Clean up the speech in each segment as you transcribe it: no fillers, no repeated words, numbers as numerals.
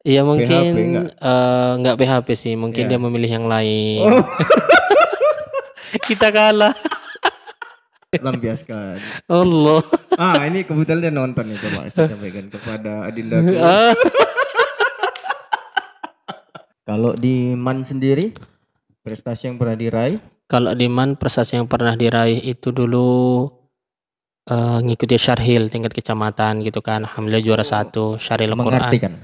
Iya mungkin, PHP enggak? nggak PHP sih, mungkin dia Iya. memilih yang lain. Oh, Kita kalah. lampiaskan. Allah. Ini kebetulan dia nonton nih, coba Ustaz sampaikan kepada adindaku. Ah, Kalau di MAN sendiri, prestasi yang pernah diraih, kalau di MAN prestasi yang pernah diraih itu dulu, ngikuti Syarhil tingkat kecamatan gitu kan, alhamdulillah juara oh, 1 Syarhil Quran. mengartikan.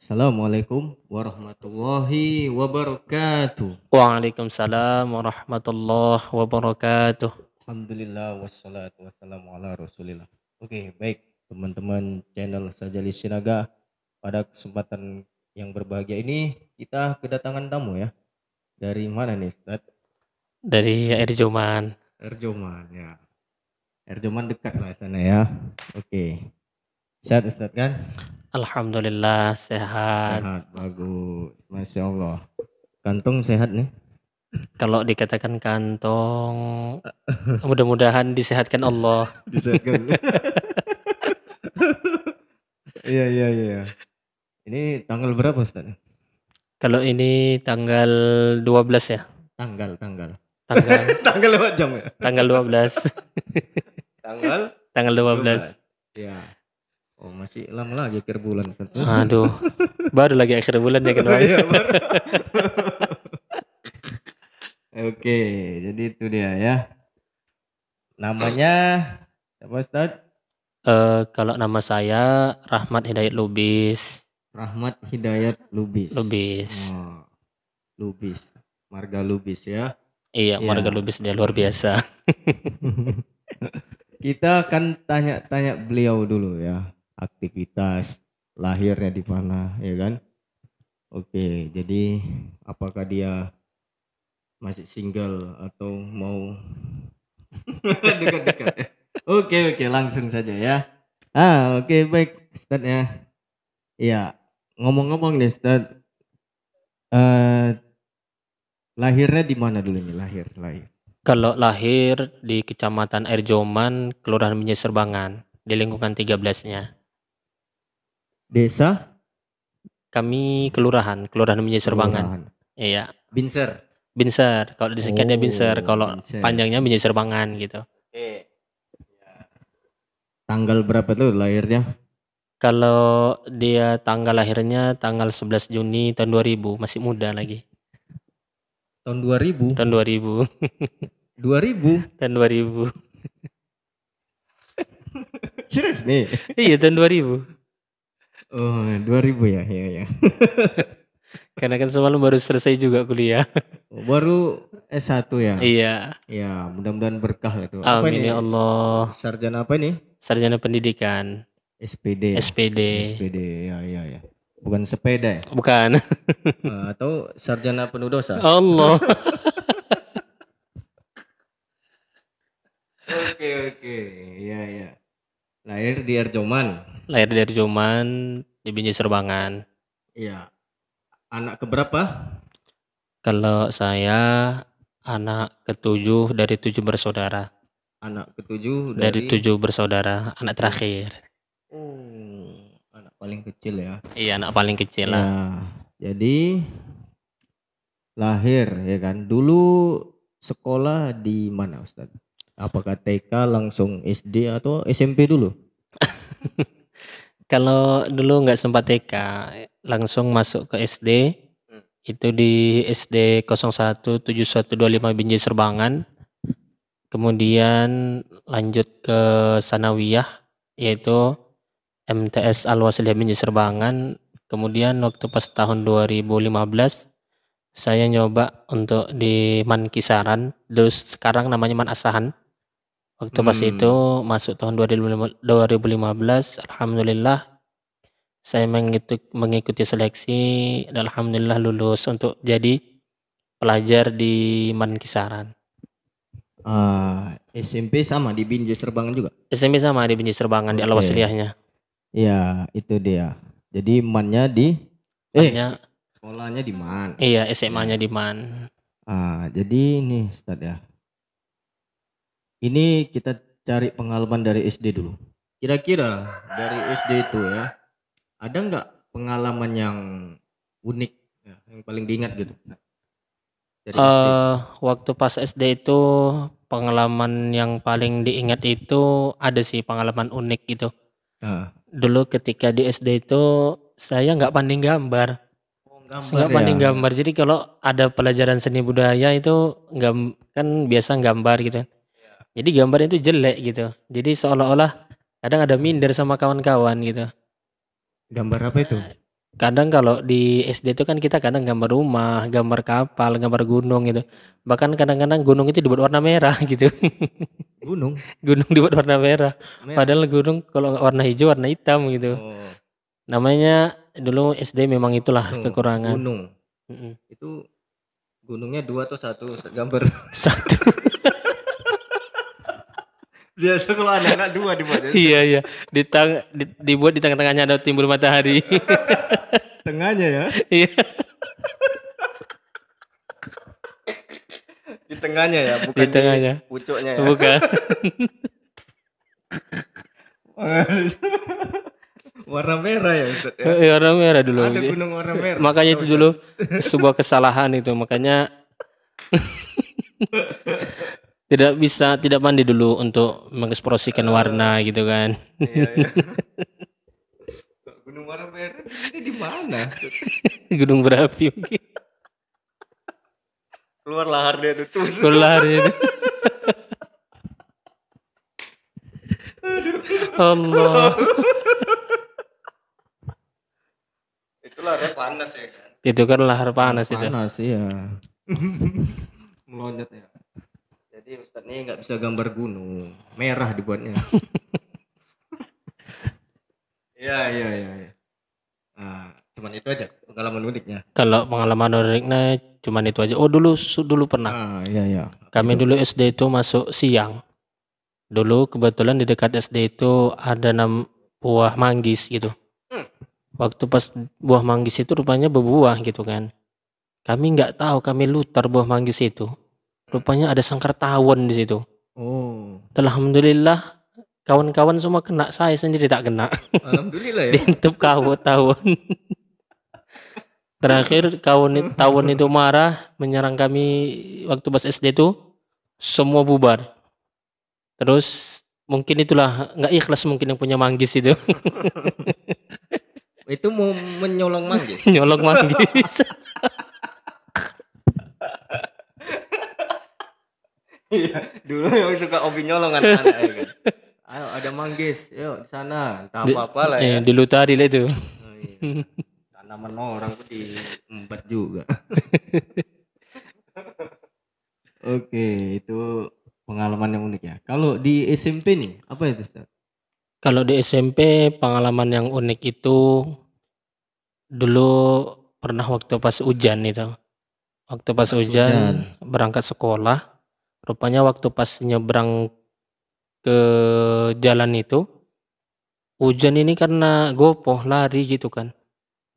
Assalamualaikum warahmatullahi wabarakatuh. Waalaikumsalam warahmatullahi wabarakatuh. Alhamdulillah wassalatu wassalamu ala Rasulillah. Oke, baik teman-teman channel Sajali Sinaga. Pada kesempatan yang berbahagia ini kita kedatangan tamu ya. Dari mana nih, Ustaz? Dari Erjoman. Erjoman ya. Erjoman dekat lah sana ya. Oke. Sehat Ustaz kan? Alhamdulillah sehat. Sehat, bagus. Masya Allah. Kantong sehat nih. Kalau dikatakan kantong, mudah-mudahan disehatkan Allah. Disehatkan. Iya, iya, iya. Ini tanggal berapa Ustaz? Kalau ini tanggal 12 ya? Tanggal. Tanggal Tanggal lewat jam ya? tanggal 12. Tanggal Tanggal 12. 12. Ya. Oh, masih lama lagi akhir bulan Ustaz. Aduh, baru lagi akhir bulan ya kan, Bang? Iya, baru. Oke, jadi itu dia ya. Namanya siapa Ustaz? Kalau nama saya Rahmat Hidayat Lubis. Rahmat Hidayat Lubis. Lubis. Oh, Lubis. Marga Lubis ya. Iya, marga Lubis dia luar biasa. Kita akan tanya-tanya beliau dulu ya. Aktivitas, lahirnya di mana, ya kan? Oke, jadi apakah dia masih single atau mau dekat-dekat ya? Oke, langsung saja ya. Oke, baik Ustaz ya. Iya, ngomong-ngomong nih Ustaz, lahirnya di mana dulu nih lahir? Kalau lahir di Kecamatan Erjoman, Kelurahan Binjai Serbangan, di lingkungan 13-nya. Desa? Kami Kelurahan Binjai Serbangan. Iya. Binser. Kalau disingkatnya Binser, kalau Binser. panjangnya Binjai Serbangan gitu. Oke. Tanggal berapa tuh lahirnya? Kalau dia tanggal lahirnya tanggal 11 Juni tahun 2000, masih muda lagi. Tahun 2000? Tahun 2000. 2000? Tahun 2000. Serius nih? Iya, tahun 2000. Oh, 2000 ya, ya. Karena kan semalam baru selesai juga kuliah. Baru S1 ya? Iya. Ya, mudah-mudahan berkah lah itu. Apa Amin ini? ya Allah. Sarjana apa ini? Sarjana Pendidikan. SPD. SPD, ya. Bukan sepeda ya? Bukan. Atau sarjana penuh dosa? Allah. Oke. Ya. Lahir di Erjoman. Lahir dari Erjoman di Binjai Serbangan. Iya. Anak keberapa? Kalau saya anak ke-7 dari 7 bersaudara. Anak ke-7 Dari 7 bersaudara, anak terakhir. Oh, anak paling kecil ya? Iya, anak paling kecil lah. Ya, jadi lahir ya kan. Dulu sekolah di mana Ustaz? Apakah TK langsung SD atau SMP dulu? Kalau dulu nggak sempat TK, langsung masuk ke SD. Itu di SD 017125 Binjai Serbangan. Kemudian lanjut ke sanawiyah, yaitu MTS Al-Wasliyah Binjai Serbangan. Kemudian waktu pas tahun 2015 saya nyoba untuk di MAN Kisaran, terus sekarang namanya MAN Asahan. Waktu pas itu masuk tahun 2015, alhamdulillah saya mengikuti seleksi dan alhamdulillah lulus untuk jadi pelajar di MAN Kisaran. SMP sama di Binjai Serbangan juga? SMP sama di Binjai Serbangan, di Al-Wasliyahnya. Iya, itu dia. Jadi mannya di mannya sekolahnya di man. iya Ya. SMA-nya di Man. Jadi ini Ustadz ya. Ini kita cari pengalaman dari SD dulu. Kira-kira dari SD itu ya, ada nggak pengalaman yang unik ya, yang paling diingat gitu dari SD? Waktu pas SD itu pengalaman yang paling diingat itu ada sih pengalaman unik gitu. Nah, Dulu ketika di SD itu saya nggak pandai gambar. oh, Saya gambar nggak ya. pandai gambar. Jadi kalau ada pelajaran seni budaya itu kan biasa gambar gitu. Jadi gambar itu jelek gitu. Jadi seolah-olah kadang ada minder sama kawan-kawan gitu. Gambar apa itu? Kadang kalau di SD itu kan kita kadang gambar rumah, gambar kapal, gambar gunung gitu. Bahkan kadang-kadang gunung itu dibuat warna merah gitu. Gunung Gunung dibuat warna merah. merah. Padahal gunung kalau nggak warna hijau warna hitam gitu. Oh, Namanya dulu SD memang itulah tuh kekurangan. gunung. Mm-mm. Itu gunungnya 2 atau 1 Ustadz, gambar. Satu. Biasa kalau anak-anak 2 dibuat. Iya iya. Dibuat di tengah-tengahnya ada timbul matahari. Tengahnya ya. Iya. Di tengahnya ya, Di bukan di tengahnya. pucuknya ya. Bukan. Warna merah ya Ustadz ya. Warna merah dulu. Ada gunung warna merah. Makanya Tahu, itu Ustadz? dulu sebuah kesalahan itu. Makanya tidak mandi dulu untuk mengekspresikan warna gitu kan. Iya, iya. Gunung warna merah di sini di mana? Gunung berapi mungkin. Keluar lahar dia tuh tusuk. Keluar itu. Allah. Itulah dia panas ya kan. Itu kan lahar panas itu. Panas iya. Melonjak ya. Jadi Ustadz ini nggak bisa gambar gunung, merah dibuatnya. Iya iya iya. Cuman itu aja pengalaman uniknya. Kalau pengalaman uniknya cuman itu aja. Oh dulu pernah. Iya iya. Kami Itu. dulu SD itu masuk siang. Dulu kebetulan di dekat SD itu ada buah manggis gitu. Waktu pas buah manggis itu rupanya berbuah gitu kan. Kami nggak tahu, kami lutar buah manggis itu. Rupanya ada sangkar tawon di situ. Oh. Alhamdulillah kawan-kawan semua kena, saya sendiri tak kena. Alhamdulillah ya. Diintip tawon. Terakhir tawon itu marah menyerang kami waktu pas SD itu, semua bubar. Terus mungkin itulah nggak ikhlas mungkin yang punya manggis itu. Itu mau menyolong manggis. Nyolong manggis. Iya, dulu yang suka hobi nyolong anak-anak ya kan. Ayo ada manggis, yuk di sana. Entah apa-apa lah ya. Dilutari lah itu. Oh, iya. Tanaman orang tuh diembat juga. Oke, itu pengalaman yang unik ya. Kalau di SMP nih, apa itu Ustaz? Kalau di SMP pengalaman yang unik itu dulu pernah waktu pas hujan itu. Waktu pas hujan berangkat sekolah, rupanya waktu pas nyebrang ke jalan itu hujan ini karena gopoh lari gitu kan.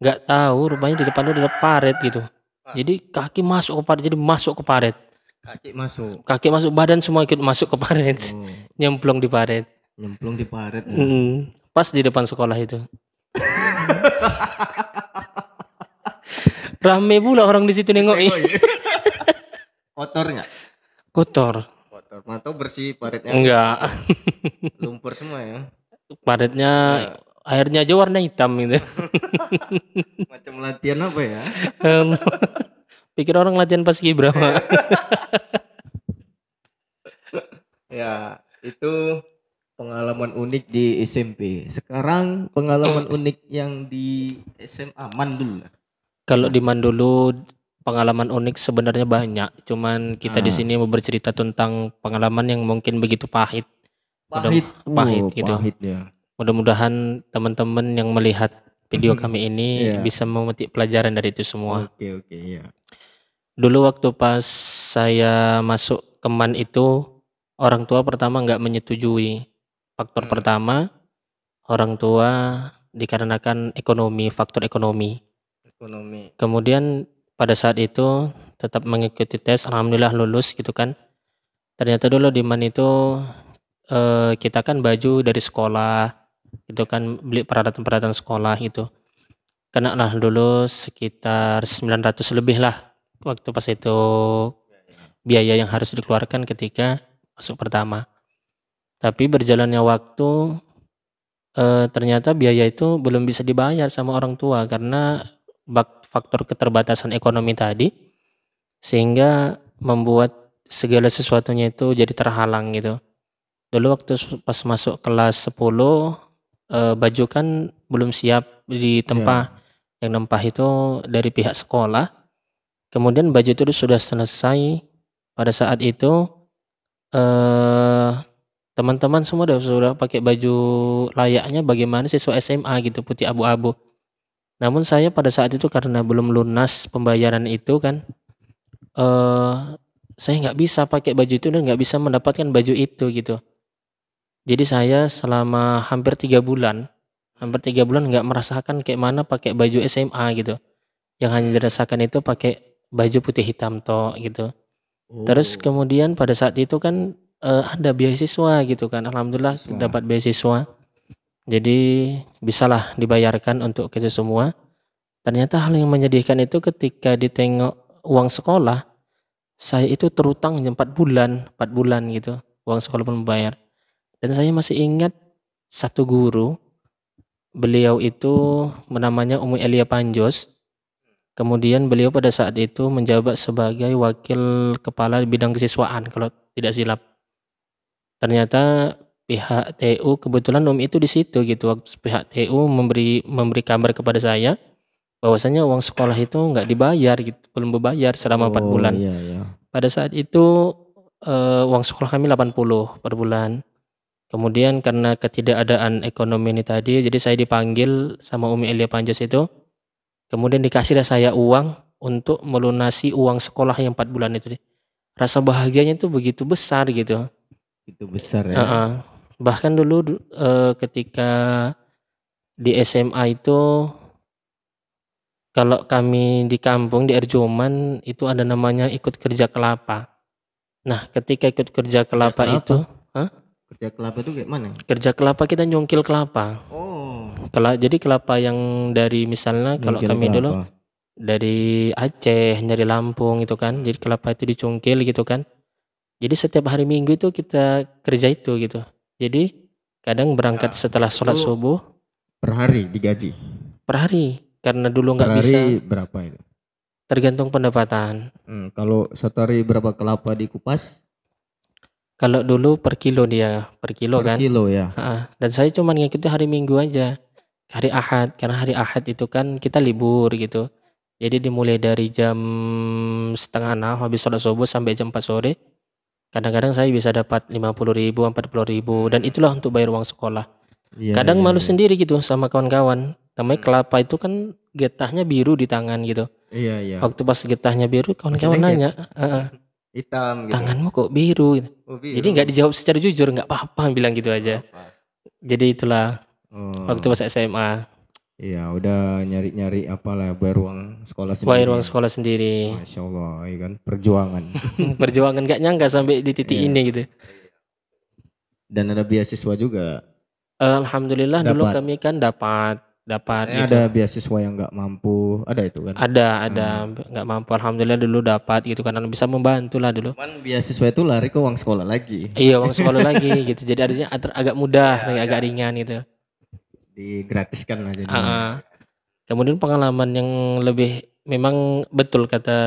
Nggak tahu rupanya di depan itu ada paret gitu. Jadi kaki masuk ke paret, jadi masuk ke paret. Kaki masuk, badan semua ikut masuk ke paret. Nyemplung di paret. Nyemplung di paret. Pas di depan sekolah itu. Rame pula orang di situ nengok. Kotor nggak? Kotor. Atau bersih paretnya? Enggak. Lumpur semua ya. Paretnya airnya aja warna hitam gitu. Macam latihan apa ya? Pikir orang latihan paskibraka. Ya, itu pengalaman unik di SMP. Sekarang pengalaman unik yang di SMA Mandul. Kalau di Mandulu pengalaman unik sebenarnya banyak. Cuman kita di sini mau bercerita tentang pengalaman yang mungkin begitu pahit. Pahit gitu. Pahit ya. Mudah-mudahan teman-teman yang melihat video kami ini bisa memetik pelajaran dari itu semua. Oke, ya. Dulu waktu pas saya masuk ke MAN itu, orang tua pertama nggak menyetujui. Faktor pertama, orang tua dikarenakan ekonomi, faktor ekonomi. Ekonomi. Kemudian pada saat itu tetap mengikuti tes, alhamdulillah lulus gitu kan. Ternyata dulu di MAN itu kita kan baju dari sekolah gitu kan, beli peralatan-peralatan sekolah gitu. Kena lah dulu sekitar 900 lebih lah waktu pas itu biaya yang harus dikeluarkan ketika masuk pertama. Tapi berjalannya waktu ternyata biaya itu belum bisa dibayar sama orang tua karena faktor keterbatasan ekonomi tadi, sehingga membuat segala sesuatunya itu jadi terhalang gitu. Dulu waktu pas masuk kelas 10 baju kan belum siap ditempah. Yang nempah itu dari pihak sekolah. Kemudian baju itu sudah selesai. Pada saat itu teman-teman semua sudah pakai baju layaknya bagaimana siswa SMA gitu, putih abu-abu. Namun saya pada saat itu karena belum lunas pembayaran itu kan, saya nggak bisa pakai baju itu dan nggak bisa mendapatkan baju itu gitu. Jadi saya selama hampir 3 bulan nggak merasakan kayak mana pakai baju SMA gitu. Yang hanya dirasakan itu pakai baju putih hitam tok gitu. Terus kemudian pada saat itu kan ada beasiswa gitu kan, alhamdulillah dapat beasiswa. Jadi bisalah dibayarkan untuk kita semua. Ternyata hal yang menyedihkan itu ketika ditengok uang sekolah, saya itu terutang 4 bulan gitu, uang sekolah belum bayar. Dan saya masih ingat satu guru, beliau itu namanya Umi Elia Panjos. Kemudian beliau pada saat itu menjabat sebagai wakil kepala bidang kesiswaan kalau tidak silap. Ternyata pihak TU kebetulan Umi itu di situ gitu. Waktu pihak TU memberi kabar kepada saya bahwasanya uang sekolah itu nggak dibayar gitu, belum dibayar selama 4 bulan. Pada saat itu uang sekolah kami 80 per bulan. Kemudian karena ketidakadaan ekonomi ini tadi, jadi saya dipanggil sama Umi Elia Panjos itu. Kemudian dikasihlah saya uang untuk melunasi uang sekolah yang 4 bulan itu. Rasa bahagianya itu begitu besar gitu. Itu besar ya. Bahkan dulu ketika di SMA itu, kalau kami di kampung di Erjoman itu ada namanya ikut kerja kelapa. Nah ketika ikut kerja kelapa itu, kerja kelapa itu kayak mana? Kerja kelapa kita nyungkil kelapa. Jadi kelapa yang dari misalnya kalau kami dulu dari Aceh, dari Lampung itu kan, jadi kelapa itu dicungkil gitu kan. Jadi setiap hari Minggu itu kita kerja itu gitu. Jadi kadang berangkat setelah sholat subuh. Per hari digaji? Per hari, karena dulu nggak bisa. Per hari berapa itu? Tergantung pendapatan. Kalau satu hari berapa kelapa dikupas? Kalau dulu per kilo dia, per kilo kan. Per kilo ya. Dan saya cuma ngikuti hari Minggu aja, hari Ahad, karena hari Ahad itu kan kita libur gitu. Jadi dimulai dari jam 5:30 habis sholat subuh sampai jam 4 sore. Kadang-kadang saya bisa dapat 50.000, 40.000, dan itulah untuk bayar uang sekolah. Kadang malu sendiri gitu sama kawan-kawan. Namanya kelapa itu kan getahnya biru di tangan gitu. Iya. Waktu pas getahnya biru, kawan-kawan nanya, hitam gitu. Tanganmu kok biru? Jadi nggak dijawab secara jujur, nggak apa-apa bilang gitu aja. Jadi itulah waktu pas SMA. Iya, udah nyari-nyari apalah bayar uang sekolah sendiri. Bayar uang sekolah sendiri. Masya Allah, ya kan perjuangan. Perjuangan, nggak nyangka sampai di titik ini gitu. Dan ada beasiswa juga. Alhamdulillah dulu kami kan dapat gitu. Ada beasiswa yang nggak mampu, ada itu kan? Ada nggak mampu. Alhamdulillah dulu dapat gitu kan, bisa membantu lah dulu. Cuman beasiswa itu lari ke uang sekolah lagi. Iya, uang sekolah lagi gitu. Jadi artinya agak mudah, agak ringan gitu. Digratiskan aja. Kemudian pengalaman yang lebih, memang betul kata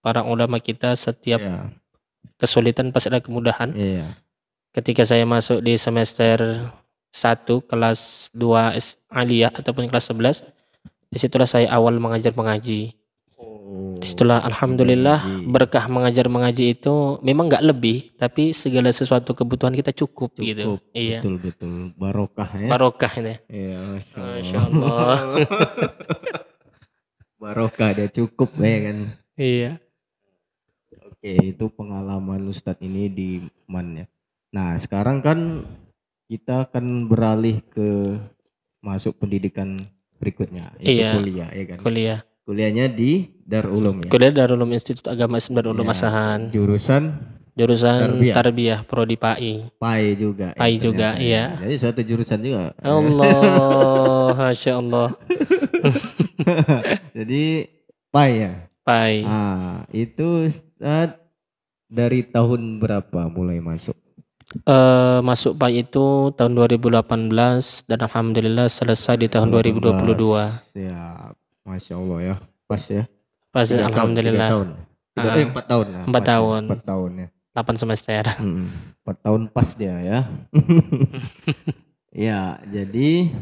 para ulama kita, setiap kesulitan pasti ada kemudahan. Ketika saya masuk di semester 1 kelas 2 aliyah ataupun kelas 11, disitulah saya awal mengaji. Disitulah alhamdulillah berkah mengaji itu memang nggak lebih, tapi segala sesuatu kebutuhan kita cukup gitu. Iya. Betul. Barokah ya. Barokah ini. Iya, Masya Allah. Barokah dia cukup ya kan. Iya. Oke, itu pengalaman Ustadz ini di MAN ya. Nah sekarang kan kita akan beralih ke masuk pendidikan berikutnya, yaitu Iya, kuliah, ya kan? kuliah. Kuliahnya di Darul Ulum ya. Kuliah Darul Ulum Institut Agama Islam Darul Ulum Ya, Asahan. jurusan Jurusan Tarbiyah, Tarbiyah Prodi PAI. PAI juga ya PAI juga, ternyata ya. iya. Jadi satu jurusan juga. Allah, Masya Allah. Jadi PAI ya. PAI. Itu Ustadz dari tahun berapa mulai masuk? Masuk PAI itu tahun 2018 dan alhamdulillah selesai di tahun 2022. Ya, Masya Allah ya. Pas ya. Pas 3 tahun, 3 alhamdulillah. tahun. 4 tahun. Nah, 4 pas tahun. Ya, 4 tahun ya. 8 semester. 4 tahun pas dia ya. Ya, jadi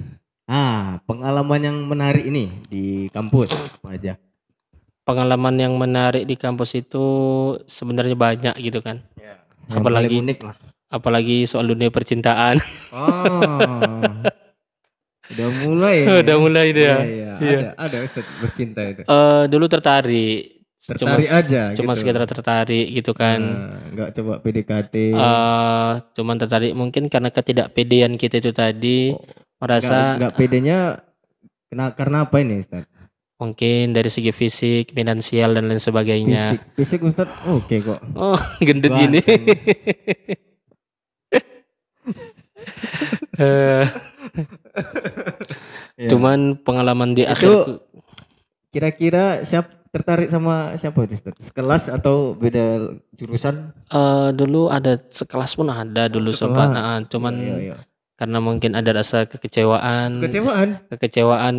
pengalaman yang menarik ini di kampus apa aja? Pengalaman yang menarik di kampus itu sebenarnya banyak gitu kan. Ya, Apalagi unik lah. Apalagi soal dunia percintaan. Udah mulai. Udah mulai dia. Iya. Ada Ustaz bercinta itu. Dulu tertarik. Tertarik aja cuma gitu. sekedar tertarik gitu kan. Nggak coba PDKT. Cuman tertarik mungkin karena ketidakpedean kita itu tadi. Merasa nggak pedenya karena apa ini Ustaz? Mungkin dari segi fisik, finansial dan lain sebagainya. Fisik Ustaz oke kok. Oh, gendut gini. Cuman pengalaman di akhir. Kira-kira tertarik sama siapa Ustaz? Sekelas atau beda jurusan? Dulu ada sekelas pun ada dulu sempat. Cuman karena mungkin ada rasa kekecewaan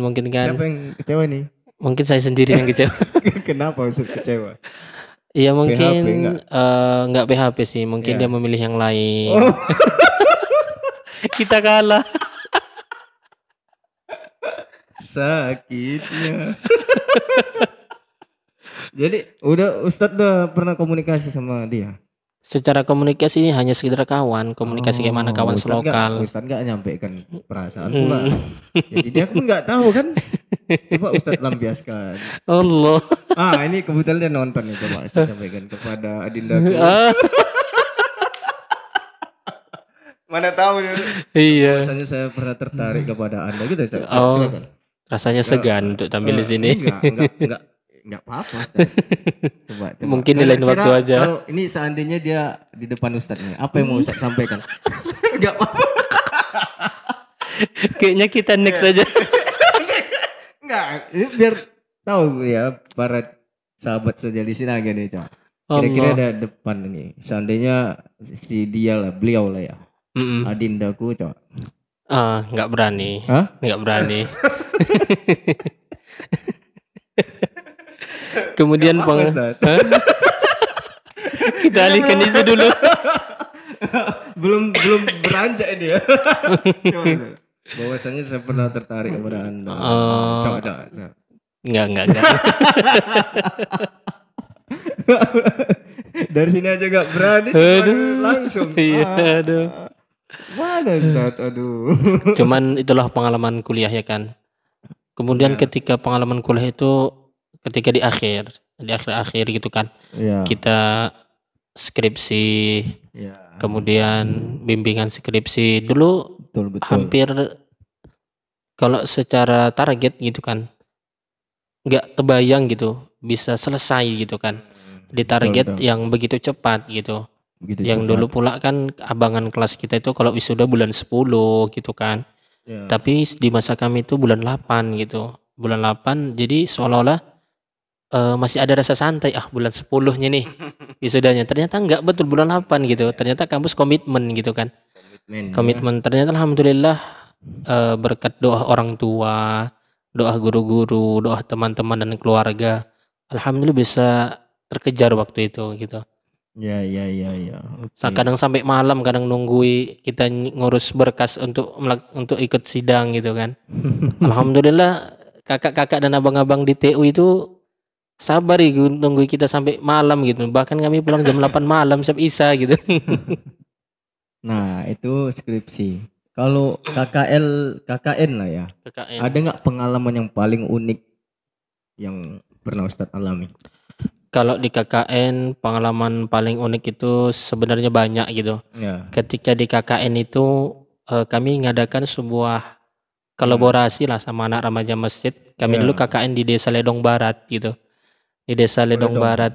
mungkin kan. Siapa yang kecewa nih? Mungkin saya sendiri yang kecewa. Kenapa Ustaz kecewa? Iya mungkin nggak PHP sih, mungkin dia memilih yang lain. Kita kalah. Sakitnya. Jadi Ustadz udah pernah komunikasi sama dia? Secara komunikasi hanya sekedar kawan, komunikasi kayak mana kawan selokal. Ustadz nggak nyampaikan perasaan pula. Jadi dia pun nggak tahu kan. Coba Ustadz lampiaskan. Allah. Ini kebetulan dia nonton nih, coba Ustadz sampaikan kepada Adinda. Mana tahu dia. Iya. Rasanya saya pernah tertarik kepada Anda gitu Ustadz. Rasanya segan untuk tampil di sini. Enggak apa-apa coba. Mungkin di lain waktu aja. Kalau ini seandainya dia di depan Ustadz nih, apa yang mau Ustadz sampaikan? Enggak apa-apa. Kayaknya kita next aja. Enggak, ini biar tahu ya para sahabat sosialisasi aja nih, coba. Kira-kira ada depan ini. Seandainya si dia lah, beliau lah ya. Adindaku, coba. Enggak berani. Enggak berani. Kemudian kita alihkan isu dulu. belum beranjak ini ya. Bahwasanya saya pernah tertarik kepada Anda. Coba. Enggak. Dari sini aja gak berani. Langsung. Iya, aduh. Mana Ustaz? Aduh. Cuman itulah pengalaman kuliah ya kan. Kemudian ketika pengalaman kuliah itu ketika di akhir gitu kan. Kita skripsi. Kemudian bimbingan skripsi dulu betul. Hampir kalau secara target gitu kan nggak terbayang gitu bisa selesai gitu kan di target yang begitu cepat gitu. Yang dulu pula kan abangan kelas kita itu kalau wisuda bulan 10 gitu kan. Tapi di masa kami itu bulan 8 gitu. Bulan 8 jadi seolah-olah masih ada rasa santai bulan 10-nya nih wisudanya. Ternyata enggak betul bulan 8 gitu. Ternyata kampus komitmen gitu kan. Komitmen. Ternyata alhamdulillah berkat doa orang tua, doa guru-guru, doa teman-teman dan keluarga, alhamdulillah bisa terkejar waktu itu gitu. Ya. Kadang sampai malam, kadang nunggui kita ngurus berkas untuk ikut sidang gitu kan. Alhamdulillah kakak-kakak dan abang-abang di TU itu sabar nunggu kita sampai malam gitu. Bahkan kami pulang jam 8 malam siap Isa gitu. Nah, itu skripsi. Kalau KKN lah ya. KKN. Ada nggak pengalaman yang paling unik yang pernah Ustadz alami? Kalau di KKN pengalaman paling unik itu sebenarnya banyak gitu. Ketika di KKN itu kami ngadakan sebuah kolaborasi lah sama anak remaja masjid. Kami dulu KKN di Desa Ledong Barat gitu. Di Desa Ledong Ledong. Barat,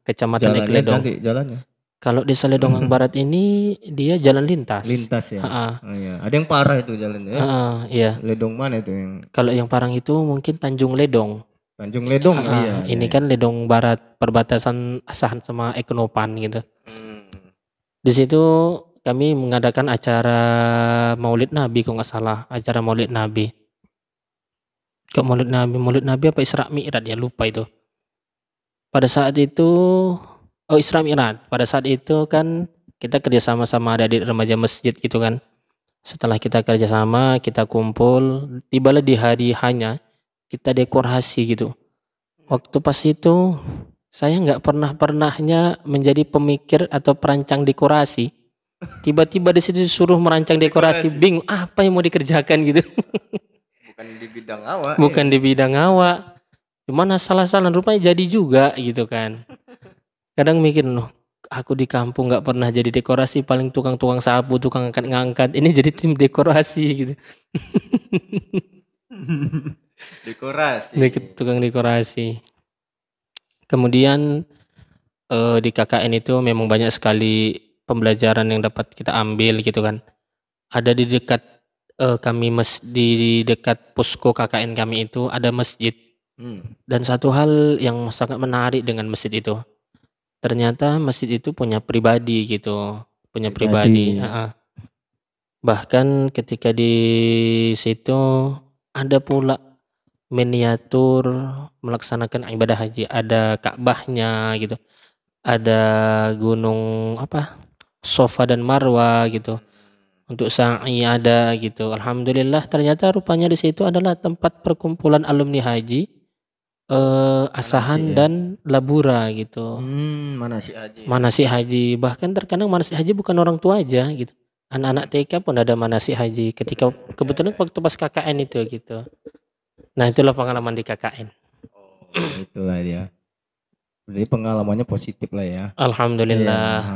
Kecamatan Jalannya Ekledong. cantik jalannya. Kalau Desa Ledong Barat ini dia jalan lintas. Lintas ya. Heeh. Oh, iya. Ada yang parah itu jalannya ya. Iya. Ledong mana itu yang? Kalau yang parang itu mungkin Tanjung Ledong. Tanjung Ledong. Iya. Ini kan Ledong Barat perbatasan Asahan sama Eknopan gitu. Di situ kami mengadakan acara Maulid Nabi kalau nggak salah, acara Maulid Nabi. Kok Maulid Nabi apa Isra Mi'raj ya, lupa itu. Pada saat itu Isra Mi'raj. Pada saat itu kan kita kerjasama sama adik remaja masjid gitu kan. Setelah kita kerjasama, kita kumpul, tibalah di hari hanya kita dekorasi gitu. Waktu pas itu saya nggak pernahnya menjadi pemikir atau perancang dekorasi. Tiba-tiba di situ disuruh merancang dekorasi, bingung apa yang mau dikerjakan gitu. Bukan di bidang awak. Bukan di bidang awak. Cuman asal-asalan rupanya jadi juga gitu kan. Kadang mikir loh, aku di kampung nggak pernah jadi dekorasi, paling tukang sapu, tukang ngangkat. Ini jadi tim dekorasi gitu. Dekorasi. Tukang dekorasi. Kemudian di KKN itu memang banyak sekali pembelajaran yang dapat kita ambil gitu kan. Ada di dekat di dekat posko KKN kami itu ada masjid. Dan satu hal yang sangat menarik dengan masjid itu, ternyata masjid itu punya pribadi gitu, punya pribadi. Bahkan ketika di situ ada pula miniatur melaksanakan ibadah haji, ada Ka'bahnya gitu, ada gunung Sofa dan Marwa gitu, untuk sa'i ada gitu. Alhamdulillah ternyata rupanya di situ adalah tempat perkumpulan alumni haji Asahan dan Labura gitu. Manasik haji. Bahkan terkadang manasik haji bukan orang tua aja gitu, anak-anak TK pun ada manasik haji ketika kebetulan waktu pas KKN itu gitu. Nah itulah pengalaman di KKN. Itulah dia. Jadi pengalamannya positif lah ya. Alhamdulillah.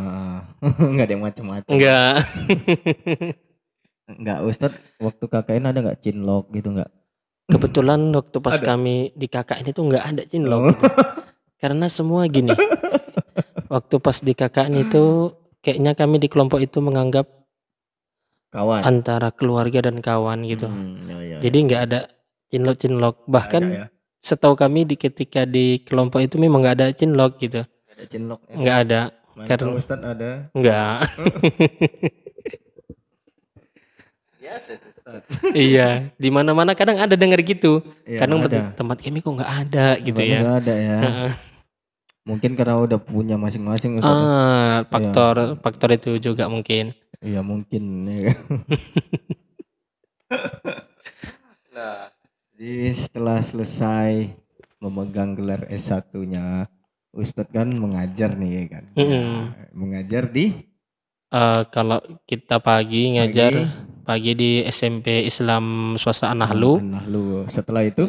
Nggak ada yang macam-macam. Nggak Ustadz, waktu KKN ada nggak cinlok gitu nggak? Kebetulan waktu pas kami di KKN itu nggak ada cinlok gitu. Karena semua gini. Waktu pas di KKN itu kayaknya kami di kelompok itu menganggap kawan antara keluarga dan kawan gitu. Jadi nggak ada cinlok. Bahkan setahu kami ketika di kelompok itu memang nggak ada cinlok gitu. Nggak ada. Karena Ustadz ada? Nggak. Iya, di mana-mana kadang ada dengar gitu. Kadang tempat kami kok nggak ada gitu ya. Nggak ada ya. Mungkin karena udah punya masing-masing. Faktor itu juga mungkin. Iya mungkin. Nah, jadi setelah selesai memegang gelar S1-nya, Ustadz kan mengajar nih kan. Mengajar di kalau kita pagi ngajar pagi di SMP Islam Swasta An-Nahlu.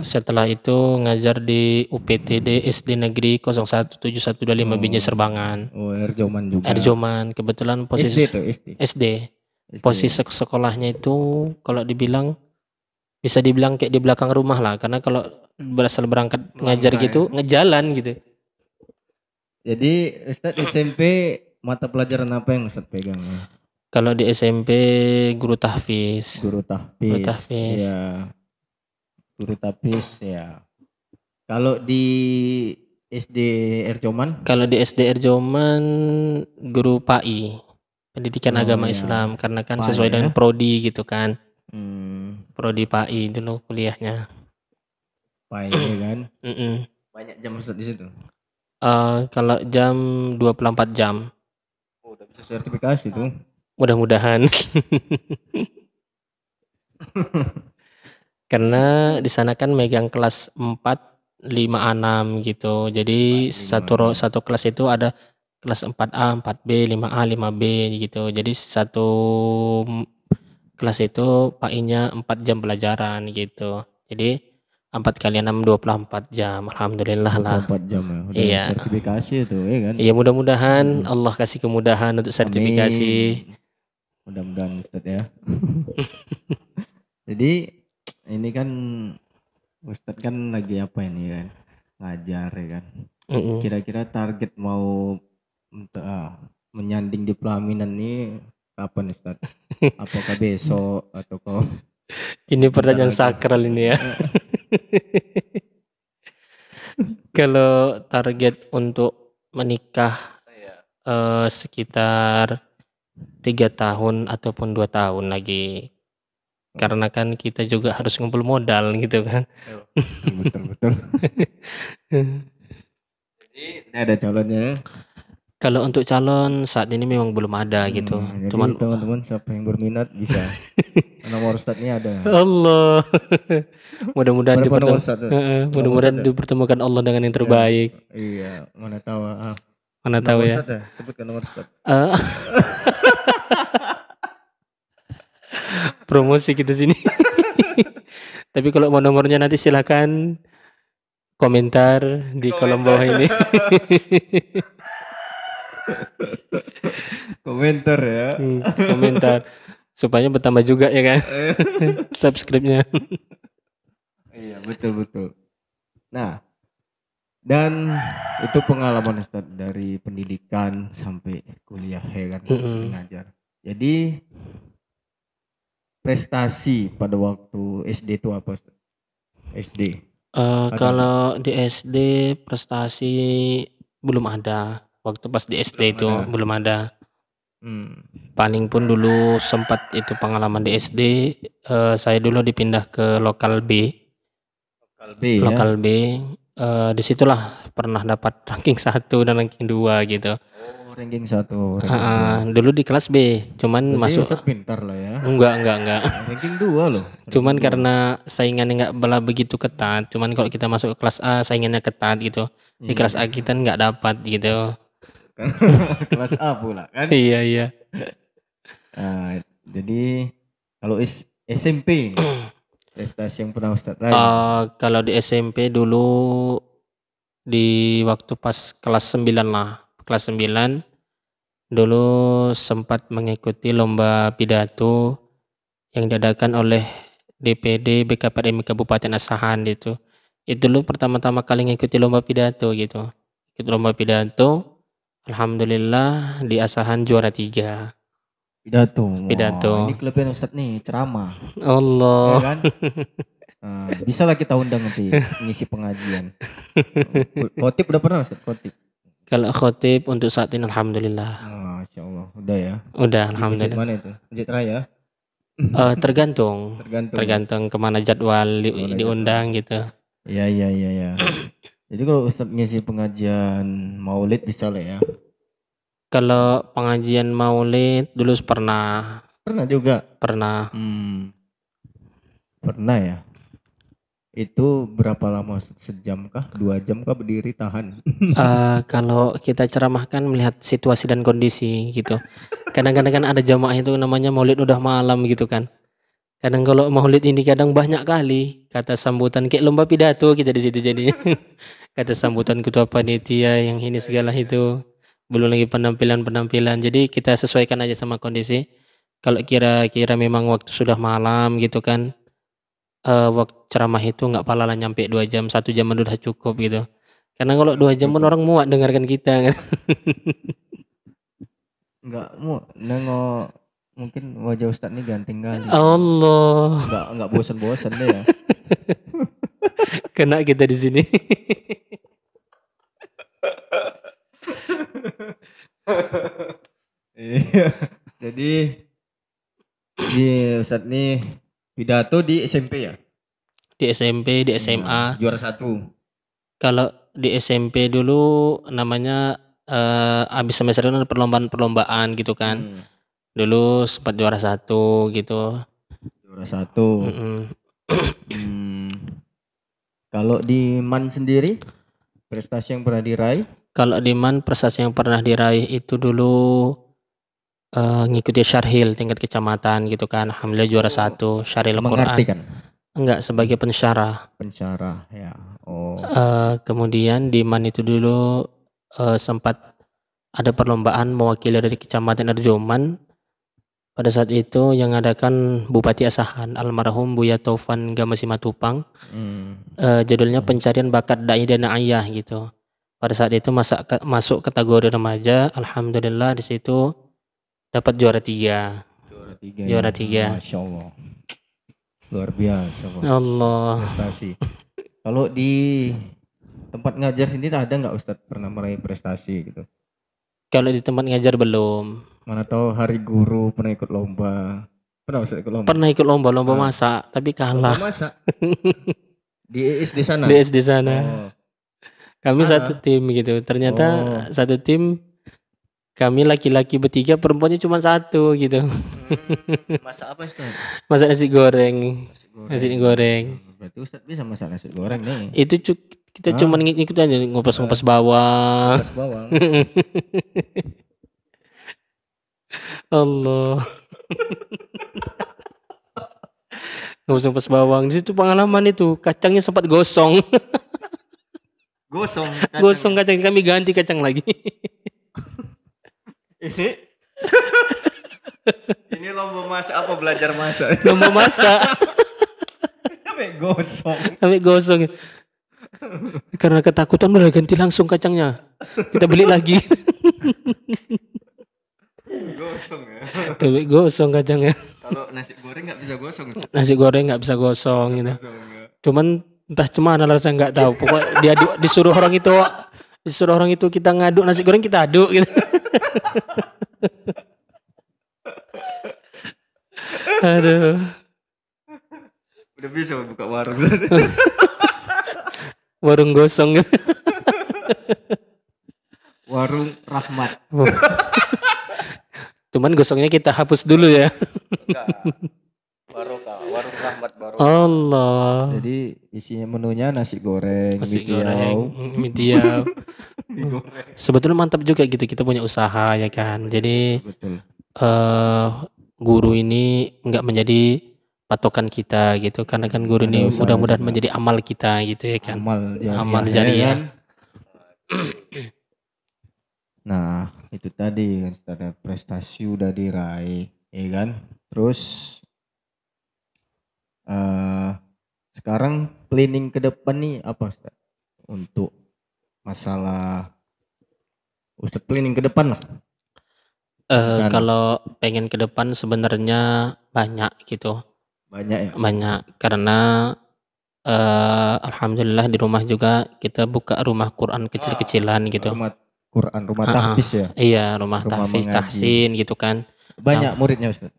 Setelah itu ngajar di UPTD SD Negeri 017125 Binjai Serbangan. Erjoman juga. Erjoman, kebetulan posisi SD. Posisi sekolahnya itu kalau bisa dibilang kayak di belakang rumah lah, karena kalau berasal berangkat ngajar gitu ngejalan gitu. Jadi Ustadz SMP mata pelajaran apa yang Ustadz pegang? Kalau di SMP guru tahfiz. Ya. Kalau di SD Erjoman? Kalau di SD Erjoman guru PAI, pendidikan agama Islam, karena kan sesuai dengan prodi gitu kan. Prodi PAI dulu kuliahnya. PAI kan? Banyak jam Ustadz di situ? Kalau jam 24 jam. Udah bisa sertifikasi tuh. Mudah-mudahan. Karena di sana kan megang kelas 4, 5, 6 gitu. Jadi satu kelas itu ada kelas 4A, 4B, 5A, 5B gitu. Jadi satu kelas itu PAI-nya 4 jam pelajaran gitu. Jadi 4 kali 6 24 jam. Alhamdulillah lah. 24 jam ya. Udah iya. Sertifikasi itu ya kan. Iya, mudah-mudahan Allah kasih kemudahan untuk sertifikasi. Mudah-mudahan Ustadz ya. Jadi ini kan Ustadz kan lagi apa ini kan? Ngajar ya kan. Kira-kira target mau untuk menyanding di pelaminan ini kapan Ustadz? Apakah besok atau kau Ini sebentar pertanyaan lagi? sakral ini ya. Kalau target untuk menikah sekitar 3 tahun ataupun 2 tahun lagi. Karena kan kita juga harus ngumpul modal gitu kan. Betul. Jadi ini ada calonnya. Kalau untuk calon saat ini memang belum ada gitu. Jadi Cuman teman-teman siapa yang berminat bisa. Nomor Ustadznya ada. Allah. Mudah-mudahan Berapa nomor Ustadz? Nomor mudah-mudahan Ustadz ya? dipertemukan Allah dengan yang Ya, terbaik. iya, mana tahu. Mana tahu Nomor ya. Ustadz ya? Sebutkan nomor Ustadz. Promosi kita sini. Tapi kalau mau nomornya nanti silakan komentar di kolom bawah ini. Komentar ya. Komentar supaya bertambah juga ya kan. Subscribe-nya. Iya, betul. Nah, dan itu pengalaman Ustaz dari pendidikan sampai kuliah ya kan, mengajar. Jadi prestasi pada waktu SD itu apa Ustaz? SD. Kalau di SD prestasi belum ada. Waktu pas di SD itu belum ada. Paling pun dulu sempat itu pengalaman di SD, saya dulu dipindah ke lokal B. Lokal B, disitulah pernah dapat ranking 1 dan ranking 2 gitu. Oh, ranking 1, Dulu di kelas B, cuman berarti masuk. Ustaz pintar lah ya. Enggak. Ranking 2 loh. Cuman karena saingannya nggak begitu ketat, cuman kalau kita masuk ke kelas A saingannya ketat gitu. Di kelas A kita nggak dapat gitu. Kelas A pula kan? Iya. Jadi kalau SMP prestasi yang pernah Ustaz raih. Kalau di SMP dulu di waktu pas kelas 9 lah. Kelas 9 dulu sempat mengikuti lomba pidato yang diadakan oleh DPD BKPM Kabupaten Asahan itu. Itu dulu pertama-tama kali ngikuti lomba pidato gitu. Ikut lomba pidato, alhamdulillah di Asahan juara 3. Pidato. Ini kelebihan Ustadz nih, ceramah. Allah. Ya kan? Bisa lah kita undang nanti ngisi pengajian. Khotib udah pernah Ustadz? Khotib. Kalau khotib untuk saat ini alhamdulillah. Masya Allah, udah ya. Udah alhamdulillah. Masjid mana itu? Masjid Raya? Tergantung kemana jadwal diundang gitu. Iya. Jadi kalau Ustadz ngisi pengajian maulid bisa lah ya. Kalau pengajian maulid dulu pernah. Pernah juga? Pernah. Pernah ya? Itu berapa lama? Sejam kah? 2 jam kah berdiri tahan? Kalau kita ceramahkan melihat situasi dan kondisi gitu. Kadang-kadang kan ada jamaah itu namanya maulid udah malam gitu kan. Kadang kalau maulid ini kadang banyak kali kata sambutan kayak lomba pidato kita di situ jadi. Kata sambutan ketua panitia yang ini segala itu. Belum lagi penampilan. Jadi kita sesuaikan aja sama kondisi. Kalau kira-kira memang waktu sudah malam gitu kan, waktu ceramah itu nggak palalah nyampe 2 jam, 1 jam udah cukup gitu. Karena kalau 2 jam pun orang muak dengarkan kita kan. Enggak muak, nengok mungkin wajah Ustadz ini ganteng kali. Allah. Enggak bosan-bosan deh ya. Kena kita di sini. Iya. Jadi di Ustadz nih pidato di SMP ya? Di SMP, di SMA. Juara 1. Kalau di SMP dulu namanya habis semester itu ada perlombaan gitu kan. Dulu sempat juara 1 gitu. Juara 1. Kalau di MAN sendiri prestasi yang pernah diraih? Kalau di MAN prestasi yang pernah diraih itu dulu ngikuti syarhil tingkat kecamatan gitu kan. Alhamdulillah juara 1 syarhil Quran. Mengartikan? Enggak, sebagai pensyarah ya. Kemudian di MAN itu dulu sempat ada perlombaan mewakili dari Kecamatan Arjoman Pada saat itu yang adakan Bupati Asahan almarhum Buya Taufan Gama Simatupang. Judulnya Pencarian Bakat Dai dan Ayah gitu. Pada saat itu masuk kategori remaja, alhamdulillah di situ dapat juara 3. Juara Juara 3. tiga. Masya Allah. Luar biasa Pak. Allah. Prestasi. Kalau di tempat ngajar sendiri ada nggak Ustadz pernah meraih prestasi gitu? Kalau di tempat ngajar belum. Mana tahu hari guru pernah ikut lomba. Pernah Ustadz ikut lomba? Pernah ikut lomba masak, tapi kalah. Lomba masak? Di SD sana? Di SD sana. Oh. Kami satu tim gitu. Ternyata satu tim kami laki-laki bertiga, perempuannya cuma 1 gitu. Masak apa Ustadz? Masak nasi goreng. Nasi goreng. Berarti Ustadz bisa masak nasi goreng nih. Itu kita cuma ngikut aja ngupas bawang. Ngupas bawang. Allah. Ngupas bawang. Di situ pengalaman itu, kacangnya sempat gosong. Gosong kacang, kami ganti kacang lagi. Ini lomba masak apa belajar masak? Lomba masak. Sampai gosong. Karena ketakutan udah ganti langsung kacangnya. Kita beli lagi. Gosong ya. Sampai gosong kacangnya. Kalau nasi goreng nggak bisa gosong. Nasi goreng nggak bisa gosong gitu. Cuman entah cemana lah, saya nggak tahu. Pokoknya disuruh orang itu kita ngaduk nasi goreng, kita aduk gitu. Aduh. Udah bisa buka warung. Warung gosong. Warung Rahmat. Cuman gosongnya kita hapus dulu ya. Warung Rahmat baru. Allah. Jadi isinya menunya nasi goreng, mie tiaw. Sebetulnya mantap juga gitu, kita punya usaha ya kan. Jadi betul. Guru ini enggak menjadi patokan kita gitu, karena kan guru ini mudah-mudahan menjadi amal kita gitu ya kan. Amal jariah. Nah, itu tadi kan setelah prestasi udah diraih, ya kan. Terus sekarang planning ke depan nih apa Ustaz? Untuk masalah Ustaz planning ke depan lah. Kalau pengen ke depan sebenarnya banyak gitu. Banyak ya? Banyak, karena alhamdulillah di rumah juga kita buka rumah Quran kecil-kecilan gitu. Rumah Quran, rumah tahfiz ya? Iya, rumah tahfiz, tahsin gitu kan. Banyak muridnya Ustaz?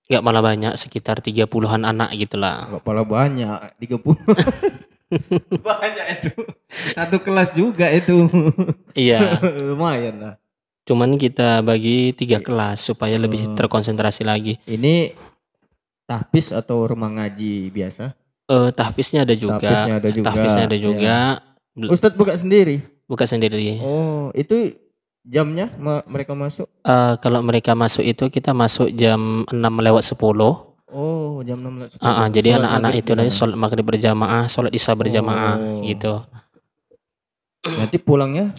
Enggak malah banyak, sekitar 30-an anak gitulah. Enggak malah banyak, 30. Banyak itu. Satu kelas juga itu. Iya. Lumayan lah. Cuman kita bagi 3 kelas supaya lebih terkonsentrasi lagi. Ini tahfiz atau rumah ngaji biasa? Tahfiznya ada juga. Tahfiznya ada juga. Ya. Ustadz buka sendiri? Buka sendiri. Oh, itu jamnya mereka masuk? Kalau mereka masuk itu kita masuk jam 6:10. Oh, jam 6:10. Jadi anak-anak itu nanti sholat maghrib berjamaah, sholat isya berjamaah gitu. Nanti pulangnya?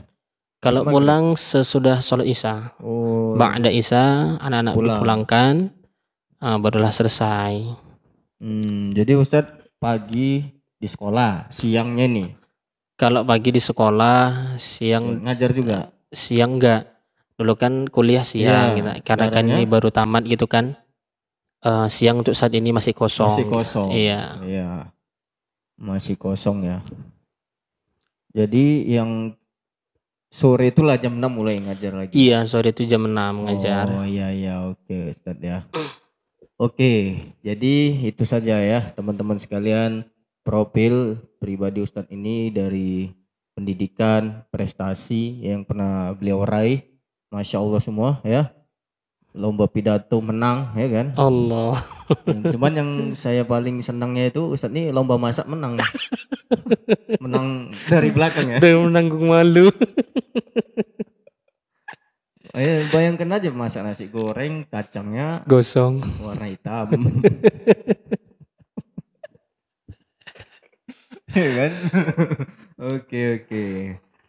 Kalau pulang sesudah sholat isya. Ba'da isya anak-anak dipulangkan, barulah selesai. Jadi Ustadz pagi di sekolah, siangnya nih? Kalau pagi di sekolah, siang ngajar juga? Siang enggak. Dulu kan kuliah siang gitu. Karena kan ini baru tamat gitu kan. Siang untuk saat ini masih kosong. Masih kosong. Iya. Masih kosong ya. Jadi yang sore itulah jam 6 mulai ngajar lagi? Iya, sore itu jam 6 ngajar. Oh iya, oke Ustadz ya. Oke, jadi itu saja ya teman-teman sekalian, profil pribadi Ustadz ini dari pendidikan, prestasi yang pernah beliau raih. Masya Allah semua ya. Lomba pidato menang ya kan. Allah. Cuman yang saya paling senangnya itu Ustadz ini lomba masak menang. Menang dari belakang ya. Dari menanggung malu. Bayangkan aja masak nasi goreng, kacangnya gosong, warna hitam. Ya kan? Oke.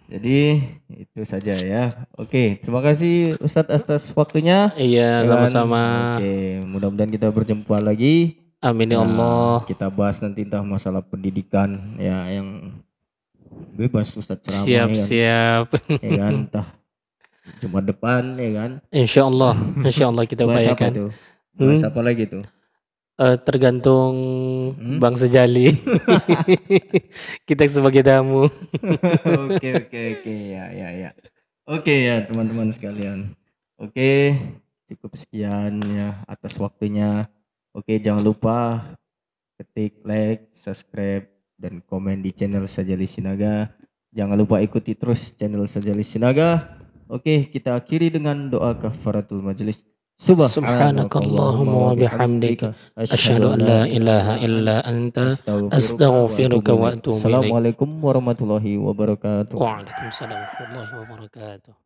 Jadi itu saja ya. Oke, terima kasih Ustadz atas waktunya. Iya, Ya kan? sama-sama. Oke, mudah-mudahan kita berjumpa lagi. Amin ya Ya, Allah. kita bahas nanti tentang masalah pendidikan ya yang bebas Ustadz ceramah ya kan. Siap-siap. Ya kan, entah Jumat depan ya kan. Insya Allah kita Bahas apa upayakan. tuh? Bahas Hmm, apa lagi tuh? tergantung Hmm? Bang Sejali. Kita sebagai tamu. Oke oke oke ya ya ya. Oke ya teman-teman sekalian. Oke, cukup sekian ya atas waktunya. Oke, jangan lupa ketik like, subscribe dan komen di channel Sajali Sinaga. Jangan lupa ikuti terus channel Sajali Sinaga. Oke, kita akhiri dengan doa kafaratul majelis. Subhanakallahumma Subhanakallahumma wa wa bihamdika. bihamdika Asyhadu asyhadu an an la la ilaha ilaha illa illa anta anta. astaghfiruka wa Astaghfiruka atubu wa ilaik. atubu ilaik. Assalamualaikum warahmatullahi wabarakatuh. Waalaikumsalam warahmatullahi wabarakatuh.